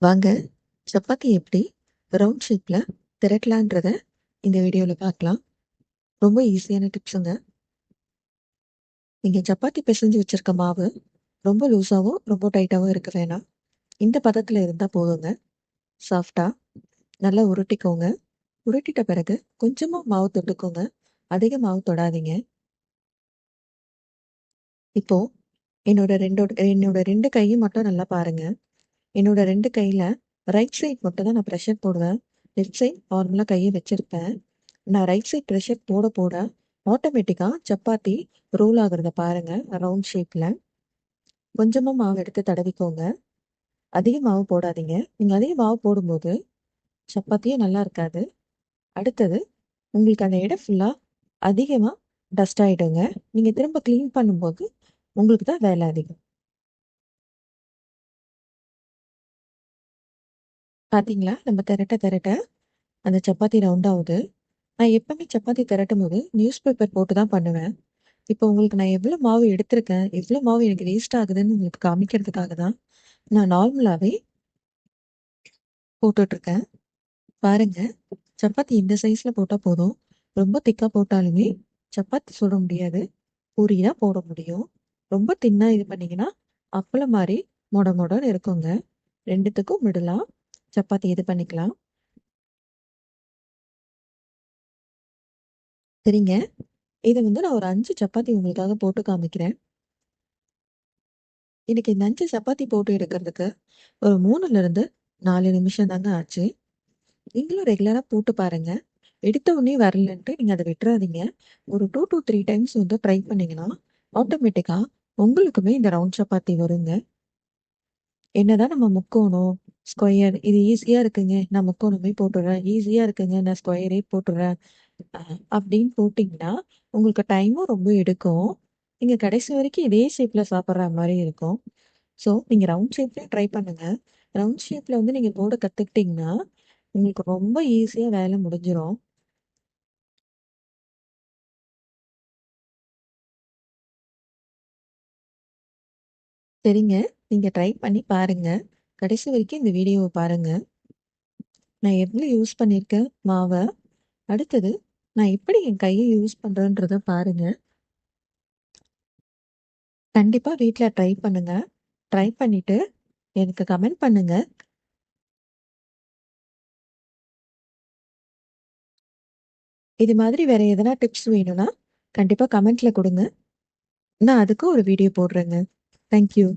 வாங்க சப்பாத்தி எப்படி ரவுண்ட் ஷேப்ல திரட்டலான்றத இந்த வீடியோவில் பார்க்கலாம். ரொம்ப ஈஸியான டிப்ஸுங்க. நீங்கள் சப்பாத்தி பிசைஞ்சு வச்சிருக்க மாவு ரொம்ப லூஸாவோ ரொம்ப டைட்டாவோ இருக்க வேணாம். இந்த பதத்தில் இருந்தால் போதுங்க. சாஃப்டாக நல்லா உருட்டிக்கோங்க. உருட்டிட்ட பிறகு கொஞ்சமாக மாவு தொட்டுக்கோங்க. அதிக மாவு தொடாதீங்க. இப்போ என்னோட ரெண்டு கையும் மட்டும் நல்லா பாருங்க. என்னோட ரெண்டு கையில் ரைட் சைட் மட்டும் தான் நான் ப்ரெஷர் போடுவேன். லெஃப்ட் சைட் நார்மலாக கையை வச்சிருப்பேன். நான் ரைட் சைட் ப்ரெஷர் போட போட ஆட்டோமேட்டிக்காக சப்பாத்தி ரோல் ஆகுறத பாருங்க. ரவுண்ட் ஷேப்பில் கொஞ்சமாக மாவு எடுத்து தடவிக்கோங்க. அதிக மாவு போடாதீங்க. நீங்கள் அதிக மாவு போடும்போது சப்பாத்தியும் நல்லா இருக்காது. அடுத்தது உங்களுக்கு அந்த இடம் ஃபுல்லாக அதிகமாக டஸ்ட் ஆகிடுங்க. நீங்கள் திரும்ப க்ளீன் பண்ணும்போது உங்களுக்கு தான் வேலை அதிகம். பார்த்தீங்களா, நம்ம திரட்ட அந்த சப்பாத்தி ரவுண்ட் ஆகுது. நான் எப்பவுமே சப்பாத்தி திரட்டும் போது நியூஸ் பேப்பர் போட்டு தான் பண்ணுவேன். இப்போ உங்களுக்கு நான் எவ்வளோ மாவு எடுத்திருக்கேன், எவ்வளோ மாவு எனக்கு வேஸ்ட் ஆகுதுன்னு உங்களுக்கு காமிக்கிறதுக்காக தான் நான் நார்மலாகவே போட்டுட்ருக்கேன். பாருங்க, சப்பாத்தி இந்த சைஸில் போட்டால் போதும். ரொம்ப திக்காக போட்டாலுமே சப்பாத்தி சுட முடியாது. பூரி தான் போட முடியும். ரொம்ப தின்னா இது பண்ணீங்கன்னா அப்பளம் மாதிரி மொடன்னு இருக்குங்க. ரெண்டுத்துக்கும் மிடலாம் சப்பாத்தி இது பண்ணிக்கலாம். சரிங்க, இதை நான் ஒரு 5 சப்பாத்தி உங்களுக்காக போட்டு காமிக்கிறேன். எனக்கு இந்த 5 சப்பாத்தி போட்டு எடுக்கிறதுக்கு ஒரு 3லிருந்து 4 நிமிஷம் தாங்க ஆச்சு. நீங்களும் ரெகுலராக போட்டு பாருங்க. எடுத்த உடனே வரலன்ட்டு நீங்கள் அதை விட்டுறாதீங்க. ஒரு 2 to 3 டைம்ஸ் ட்ரை பண்ணீங்கன்னா ஆட்டோமேட்டிக்காக உங்களுக்குமே இந்த ரவுண்ட் சப்பாத்தி வருங்க. என்னதான் நம்ம முக்கோணம் ஸ்கொயர் இது ஈஸியாக இருக்குங்க, நான் முக்கோணமே போட்டுடுறேன், ஈஸியாக இருக்குங்க நான் ஸ்கொயரே போட்டுடுறேன் அப்படின்னு போட்டிங்கன்னா உங்களுக்கு டைமும் ரொம்ப எடுக்கும். நீங்கள் கடைசி வரைக்கும் இதே ஷேப்பில் சாப்பிட்ற மாதிரி இருக்கும். ஸோ நீங்கள் ரவுண்ட் ஷேப்லேயே ட்ரை பண்ணுங்கள். ரவுண்ட் ஷேப்பில் நீங்கள் போட கற்றுக்கிட்டிங்கன்னா உங்களுக்கு ரொம்ப ஈஸியாக வேலை முடிஞ்சிடும். சரிங்க, நீங்கள் ட்ரை பண்ணி பாருங்க. கடைசி வரைக்கும் இந்த வீடியோவை பாருங்க. நான் எவ்வளோ யூஸ் பண்ணியிருக்கேன் மாவை, அடுத்தது நான் எப்படி என் கையை யூஸ் பண்ணுறேன்றத பாருங்க. கண்டிப்பாக வீட்டில் ட்ரை பண்ணுங்க. ட்ரை பண்ணிட்டு எனக்கு கமெண்ட் பண்ணுங்க. இது மாதிரி வேற எதனா டிப்ஸ் வேணும்னா கண்டிப்பாக கமெண்ட்ல கொடுங்க. நான் அதுக்கு ஒரு வீடியோ போடுறேங்க. தேங்க்யூ.